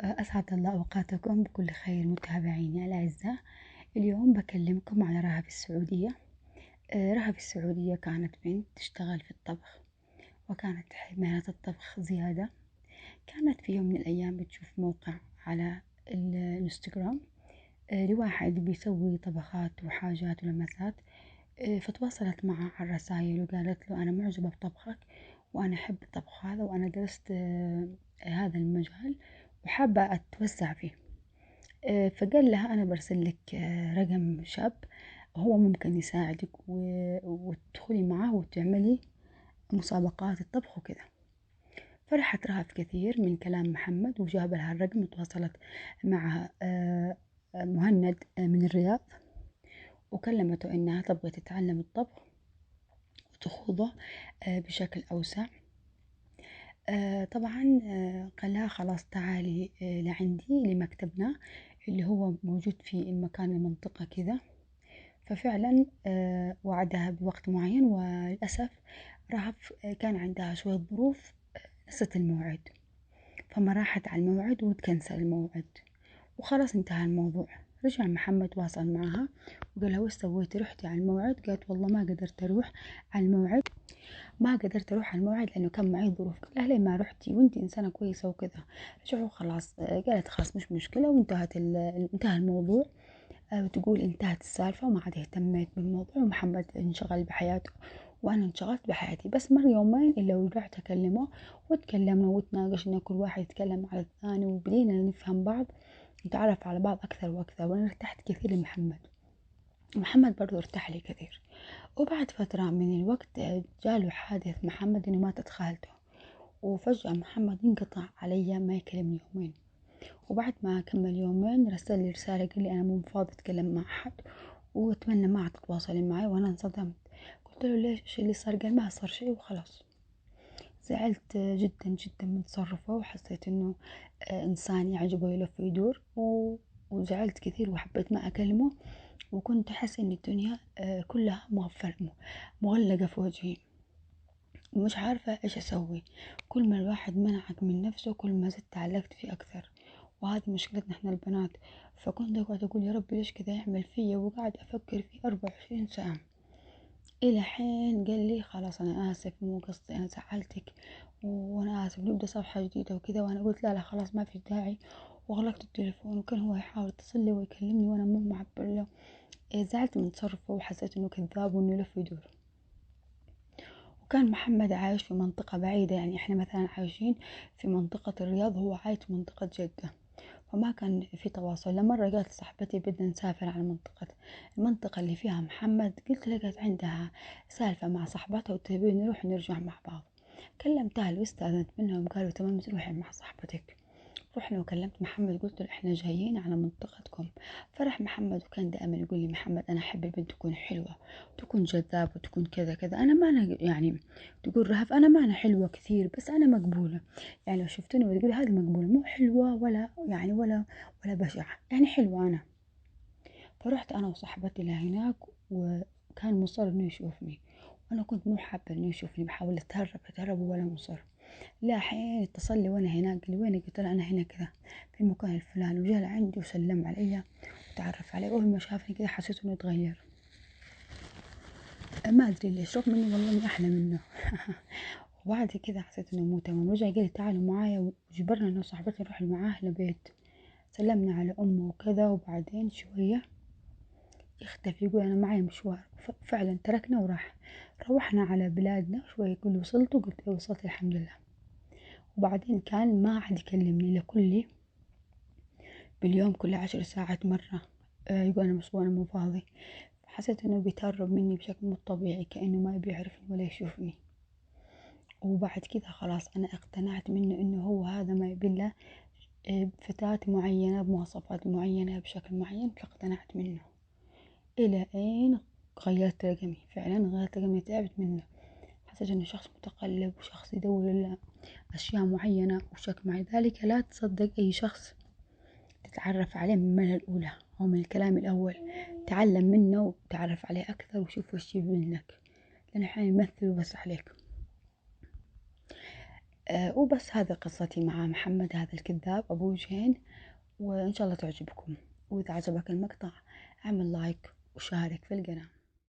أسعد الله أوقاتكم بكل خير متابعيني الأعزاء. اليوم بكلمكم على رهف السعودية. رهف السعودية كانت بنت تشتغل في الطبخ، وكانت تحب مهنة الطبخ زيادة. كانت في يوم من الأيام بتشوف موقع على الانستغرام لواحد بيسوي طبخات وحاجات ولمسات. فتواصلت معه على الرسايل وقالت له أنا معجبة بطبخك، وأنا أحب الطبخ هذا، وأنا درست هذا المجال وحابة أتوسع فيه. فقال لها أنا برسل لك رقم شاب هو ممكن يساعدك وتدخلي معاه وتعملي مسابقات الطبخ وكذا. فرحت رهف كثير من كلام محمد وجاب لها الرقم، وتواصلت مع مهند من الرياض، وكلمته إنها تبغى تتعلم الطبخ وتخوضه بشكل أوسع. طبعا قال لها خلاص تعالي لعندي لمكتبنا اللي هو موجود في المكان المنطقة كذا. ففعلا وعدها بوقت معين، وللأسف رهف كان عندها شوية ظروف، نسيت الموعد، فما راحت على الموعد وتكنسل الموعد وخلاص انتهى الموضوع. رجع محمد واصل معها وقال لها وش سويتي، رحتي على الموعد؟ قالت والله ما قدرت أروح على الموعد، لأنه كان معي ظروف. قال لها ليه ما رحتي وانتي إنسانة كويسة وكذا؟ رجعوا خلاص. قالت خلاص مش مشكلة، وانتهت انتهى الموضوع. وتقول انتهت السالفة وما عاد اهتميت بالموضوع، ومحمد انشغل بحياته وأنا انشغلت بحياتي. بس مر يومين إلا ورجعت أكلمه وتكلمنا وتناقشنا، كل واحد يتكلم على الثاني، وبدينا نفهم بعض نتعرف على بعض أكثر وأكثر، وأنا ارتحت كثير لمحمد، محمد برضو ارتاح لي كثير. وبعد فترة من الوقت جاله حادث محمد إنه ماتت خالته، وفجأة محمد انقطع علي ما يكلمني يومين. وبعد ما كمل يومين رسل لي رسالة قال لي أنا مو فاضي أتكلم مع أحد وأتمنى ما عاد تتواصلي معي. وأنا انصدمت، قلت له ليش، إيش اللي صار؟ قال ما صار شيء وخلاص. زعلت جدا جدا من تصرفه، وحسيت إنه إنسان يعجبه يلف ويدور وزعلت كثير وحبيت ما أكلمه. وكنت أحس إن الدنيا كلها مغلقة في وجهي، ومش عارفة إيش أسوي. كل ما الواحد منعك من نفسه كل ما زدت تعلقت فيه أكثر، وهذه مشكلتنا إحنا البنات. فكنت أقعد أقول يا رب ليش كذا يعمل فيا، وقاعد أفكر فيه 24 ساعة. إلى حين قال لي خلاص أنا آسف، مو قصدي، أنا زعلتك وأنا آسف، نبدأ صفحة جديدة وكذا. وأنا قلت لا لا خلاص ما في داعي، وغلقت التليفون. وكان هو يحاول يتصل لي ويكلمني وأنا مو معبر له. زعلت من تصرفه وحسيت إنه كذاب وإنه يلف ويدور. وكان محمد عايش في منطقة بعيدة، يعني إحنا مثلا عايشين في منطقة الرياض، هو عايش في منطقة جدة، فما كان في تواصل. لمرة قالت صاحبتي بدنا نسافر على المنطقة اللي فيها محمد. قلت لقيت عندها سالفة مع صاحبتها وتبي نروح نرجع مع بعض. كلمتها واستأذنت منهم، قالوا تمام تروحي مع صاحبتك. رحنا وكلمت محمد قلت له احنا جايين على منطقتكم. فرح محمد، وكان دائما يقول لي محمد انا احب البنت تكون حلوه، تكون جذابه، وتكون كذا كذا. انا ما أنا يعني تقول رهف انا ما أنا حلوه كثير بس انا مقبوله. يعني لو شفتني وتقول هذه مقبوله، مو حلوه ولا يعني ولا بشعه، يعني حلوه انا. فرحت انا وصاحبتي لهناك، وكان مصر انه يشوفني، وانا كنت مو حابه انه يشوفني، بحاول اتهرب ولا مصر. لا حين اتصل لي وانا هناك، قال لي وينك؟ قلت له انا هنا كذا في المكان الفلاني، وجاء لعندي وسلم علي وتعرف علي. اول ما شافني كذا حسيت انه اتغير، ما ادري ليش، رغم اني والله اني احلى منه. وبعد كذا حسيت انه مو تمام. رجع قال لي تعالوا معايا، وجبرنا انه صاحبتي نروح معاه البيت. سلمنا على امه وكذا، وبعدين شويه يختفي يقول انا معي مشوار. فعلا تركنا وراح. روحنا على بلادنا شويه، يقول لي وصلت؟ قلت له وصلت الحمد لله. وبعدين كان ما عاد يكلمني لكل باليوم، كل 10 ساعات مرة يقول أنا مسؤول أنا مو فاضي. حسيت إنه بيتهرب مني بشكل مو طبيعي، كأنه ما بيعرفني ولا يشوفني. وبعد كذا خلاص أنا اقتنعت منه إنه هو هذا ما يبله فتاة معينة بمواصفات معينة بشكل معين، فاقتنعت منه. إلى أين غيرت رقمي، فعلا غيرت رقمي، تعبت منه. حسيت إنه شخص متقلب وشخص يدور أشياء معينة وشك. مع ذلك لا تصدق أي شخص تتعرف عليه من المرة الأولى أو من الكلام الأول، تعلم منه وتعرف عليه أكثر وشوف وش يبي منك، لأنه أحيانا يمثل بس عليك. وبس هذه قصتي مع محمد هذا الكذاب أبو جين، وإن شاء الله تعجبكم. وإذا عجبك المقطع اعمل لايك وشارك في القناة.